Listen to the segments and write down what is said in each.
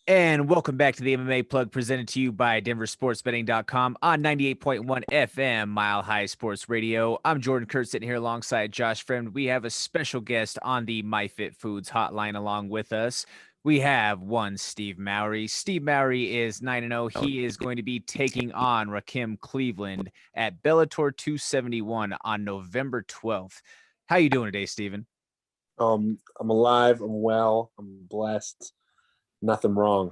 And welcome back to the MMA Plug presented to you by DenverSportsBetting.com on 98.1 FM Mile High Sports Radio. I'm Jordan Kurtz sitting here alongside Josh Fremd. We have a special guest on the MyFitFoods hotline along with us. We have one Steve Mowry. Steve Mowry is 9-0. He is going to be taking on Rakim Cleveland at Bellator 271 on November 12th. How you doing today, Steven? I'm alive. I'm well. I'm blessed. Nothing wrong.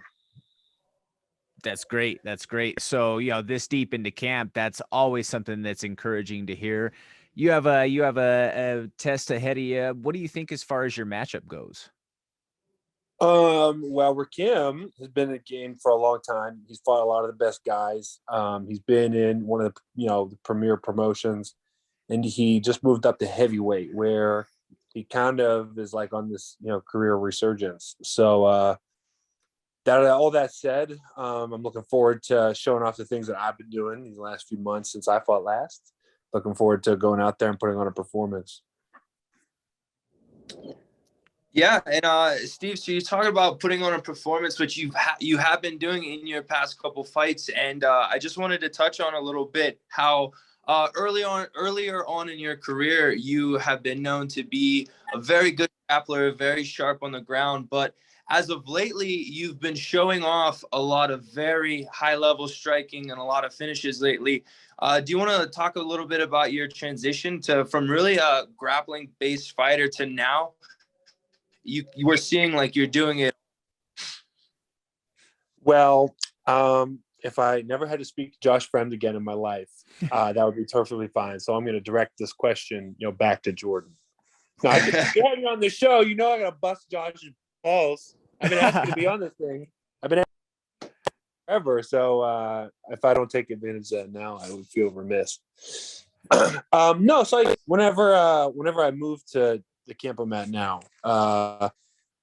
That's great. That's great. So, this deep into camp, that's always something that's encouraging to hear. You have a test ahead of you. What do you think as far as your matchup goes? Well, Rakim has been in the game for a long time. He's fought a lot of the best guys. He's been in one of the premier promotions, and he just moved up to heavyweight, where he kind of is like on this, career resurgence. So, all that said, I'm looking forward to showing off the things that I've been doing these last few months since I fought last. Looking forward to going out there and putting on a performance. Yeah, and Steve, so you talk about putting on a performance, which you have been doing in your past couple fights, and I just wanted to touch on a little bit how earlier on in your career you have been known to be a very good grappler, very sharp on the ground, but as of lately, you've been showing off a lot of very high-level striking and a lot of finishes lately. Do you want to talk a little bit about your transition from really a grappling-based fighter to now you were seeing like you're doing it? Well, if I never had to speak to Josh Fremd again in my life, that would be perfectly fine. So I'm going to direct this question, back to Jordan. Now, if you're having on the show, I'm going to bust Josh's balls. I've been asking to be on this thing. I've been asking forever. So if I don't take advantage of that now, I would feel remiss. No, so whenever I move to the camp I'm at now, the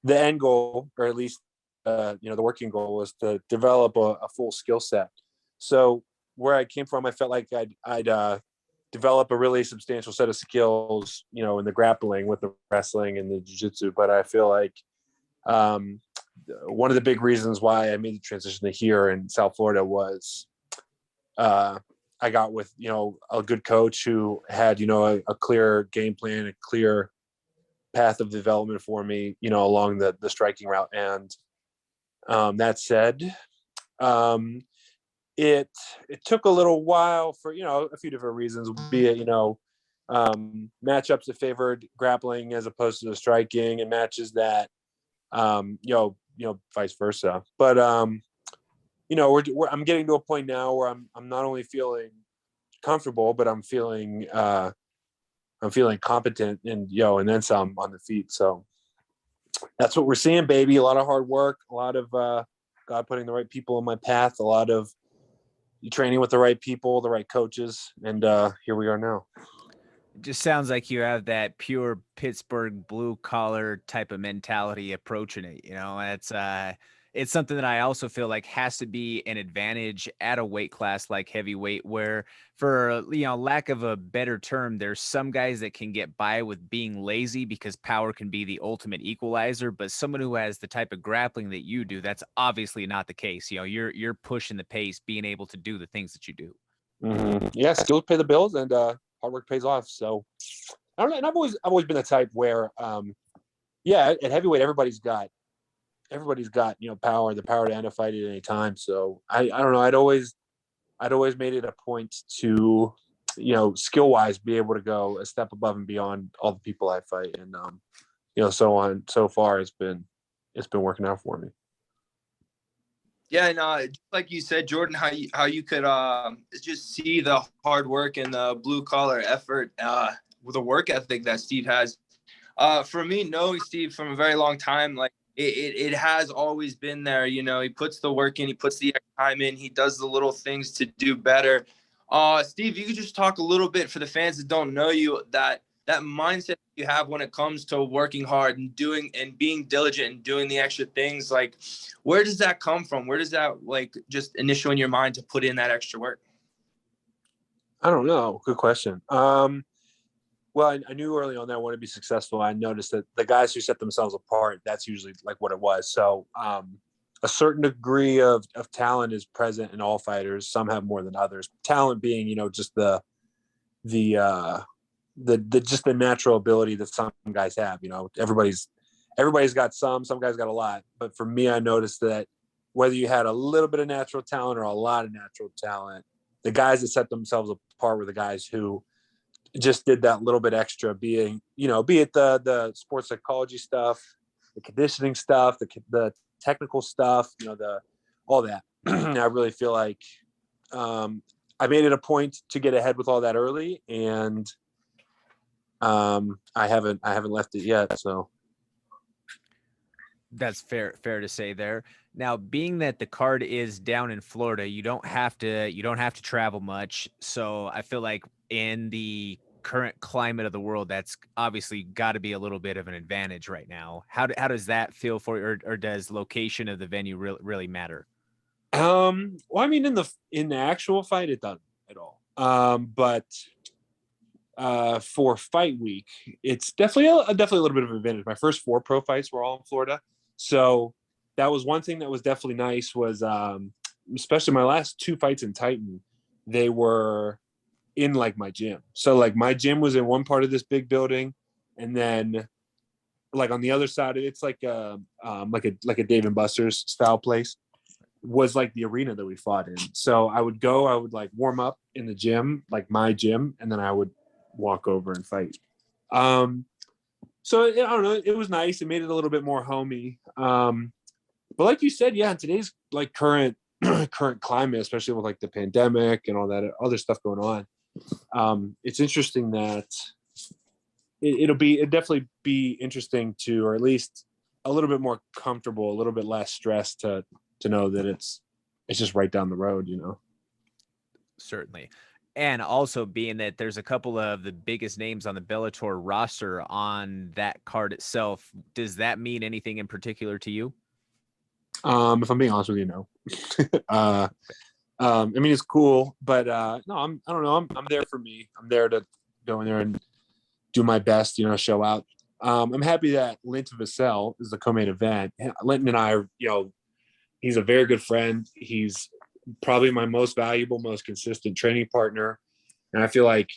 end goal, or at least the working goal, was to develop a full skill set. So where I came from, I felt like I'd develop a really substantial set of skills, in the grappling with the wrestling and the jiu-jitsu. But I feel like one of the big reasons why I made the transition to here in South Florida was I got with, a good coach who had, a clear game plan, a clear path of development for me, along the striking route. And that said, it took a little while for, a few different reasons, be it, matchups that favored grappling as opposed to the striking, and matches that, vice versa. But, I'm getting to a point now where I'm not only feeling comfortable, but I'm feeling competent, and then some on the feet. So that's what we're seeing, baby. A lot of hard work, a lot of God putting the right people in my path, a lot of training with the right people, the right coaches, and here we are now. It just sounds like you have that pure Pittsburgh blue collar type of mentality approaching it. It's something that I also feel like has to be an advantage at a weight class like heavyweight, where, for lack of a better term, there's some guys that can get by with being lazy because power can be the ultimate equalizer. But someone who has the type of grappling that you do, that's obviously not the case. You're pushing the pace, being able to do the things that you do. Mm-hmm. Yeah, skills pay the bills, and hard work pays off. So I don't know. And I've always been the type where, at heavyweight, everybody's got power, the power to end a fight at any time. So I don't know. I'd always made it a point to, skill wise, be able to go a step above and beyond all the people I fight. And, so on. So far it's been working out for me. Yeah, and like you said, Jordan, how you could just see the hard work and the blue collar effort with the work ethic that Steve has. For me, knowing Steve from a very long time, like it has always been there. He puts the work in, he puts the time in, he does the little things to do better. Steve, you could just talk a little bit for the fans that don't know you, that mindset you have when it comes to working hard and doing and being diligent and doing the extra things. Like, where does that come from? Where does that just initial in your mind to put in that extra work? I don't know. Good question. Well, I knew early on that I wanted to be successful. I noticed that the guys who set themselves apart, that's usually like what it was. So a certain degree of talent is present in all fighters. Some have more than others. Talent being, just the just the natural ability that some guys have. Everybody's got some guys got a lot. But for me, I noticed that whether you had a little bit of natural talent or a lot of natural talent, the guys that set themselves apart were the guys who just did that little bit extra, be it the sports psychology stuff, the conditioning stuff, the technical stuff, all that. I really feel like I made it a point to get ahead with all that early, and I haven't left it yet. So that's fair to say there. Now, being that the card is down in Florida, you don't have to travel much. So I feel like in the current climate of the world, that's obviously got to be a little bit of an advantage right now. How does that feel for you, or does location of the venue really matter? Well, I mean, in the actual fight, it doesn't at all. But for fight week, it's definitely a little bit of an advantage. My first 4 pro fights were all in Florida, so that was one thing that was definitely nice. Was especially my last 2 fights in Titan, they were in like my gym. So like my gym was in one part of this big building, and then like on the other side, it's like a Dave and Buster's style place, was like the arena that we fought in. So I would like warm up in the gym, like my gym, and then I would walk over and fight. So I don't know, it was nice. It made it a little bit more homey. But like you said, yeah, in today's like current climate, especially with like the pandemic and all that other stuff going on, it's interesting that it'll definitely be interesting to, or at least a little bit more comfortable, a little bit less stress to know that it's just right down the road, Certainly. And also being that there's a couple of the biggest names on the Bellator roster on that card itself, does that mean anything in particular to you? If I'm being honest with you, no. I mean, it's cool, but no, I don't know. I'm there for me. I'm there to go in there and do my best, show out. I'm happy that Linton Vassell is the co-main event. Linton and I are, he's a very good friend. He's probably my most valuable, most consistent training partner. And I feel like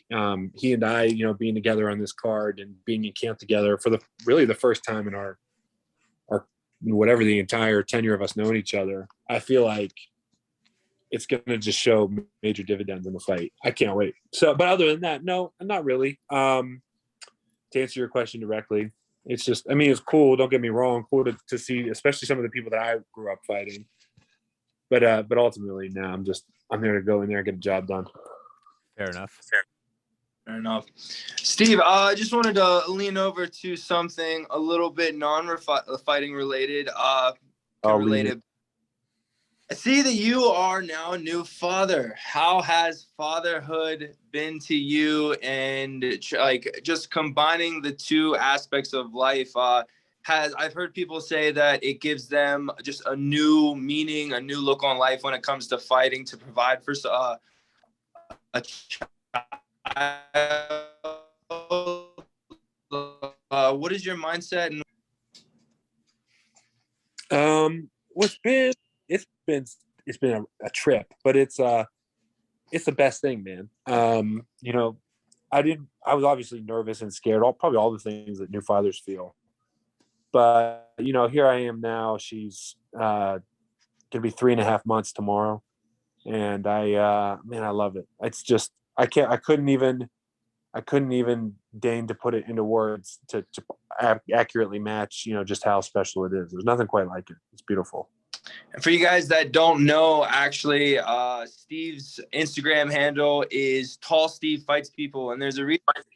he and I, being together on this card and being in camp together for the first time in our whatever the entire tenure of us knowing each other, I feel like it's going to just show major dividends in the fight. I can't wait. So, but other than that, no, not really. To answer your question directly, it's just, I mean, it's cool. Don't get me wrong. Cool to see, especially some of the people that I grew up fighting. But ultimately, now I'm there to go in there and get a job done. Fair enough. Fair enough. Steve, I just wanted to lean over to something a little bit non-fighting related. Related. I see that you are now a new father. How has fatherhood been to you, and like just combining the two aspects of life? I've heard people say that it gives them just a new meaning, a new look on life when it comes to fighting to provide for a child. What is your mindset? It's been a trip, but it's the best thing, man. I was obviously nervous and scared, probably all the things that new fathers feel. But, here I am now. She's going to be 3.5 months tomorrow. And I love it. It's just, I couldn't even deign to put it into words to accurately match, just how special it is. There's nothing quite like it. It's beautiful. And for you guys that don't know, actually, Steve's Instagram handle is Tall Steve Fights People. And there's a reason it's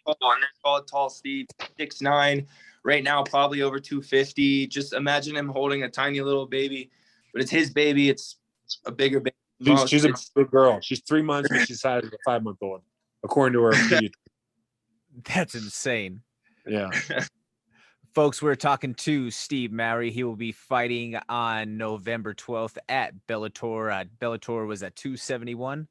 called Tall Steve, 6'9", right now, probably over 250. Just imagine him holding a tiny little baby, but it's his baby. It's a bigger baby. She's a big girl. She's 3 months, but she's decided as a 5-month-old, according to her. That's insane. Yeah. Folks, we're talking to Steve Mowry. He will be fighting on November 12th at Bellator. Bellator was at 271.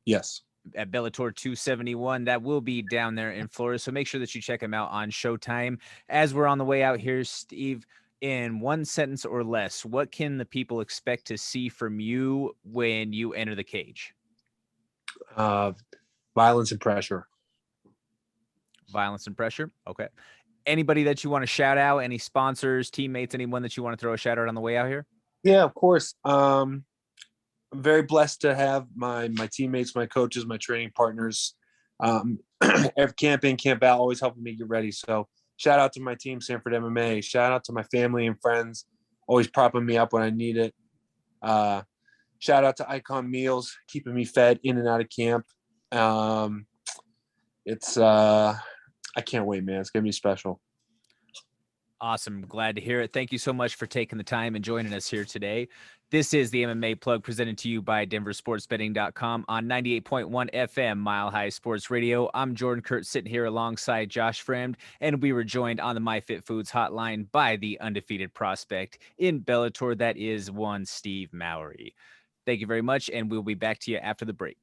Yes. At Bellator 271. That will be down there in Florida. So make sure that you check him out on Showtime. As we're on the way out here, Steve, in one sentence or less, what can the people expect to see from you when you enter the cage? Violence and pressure. Violence and pressure. Okay. Anybody that you want to shout out? Any sponsors, teammates, anyone that you want to throw a shout out on the way out here? Yeah, of course. I'm very blessed to have my teammates, my coaches, my training partners, camp in, camp out, always helping me get ready. So shout out to my team, Sanford MMA. Shout out to my family and friends, always propping me up when I need it. Shout out to Icon Meals, keeping me fed in and out of camp. I can't wait, man. It's gonna be special. Awesome. Glad to hear it. Thank you so much for taking the time and joining us here today. This is the MMA Plug presented to you by DenverSportsBetting.com on 98.1 FM Mile High Sports Radio. I'm Jordan Kurt, sitting here alongside Josh Fremd, and we were joined on the MyFitFoods hotline by the undefeated prospect in Bellator. That is one Steve Mowry. Thank you very much, and we'll be back to you after the break.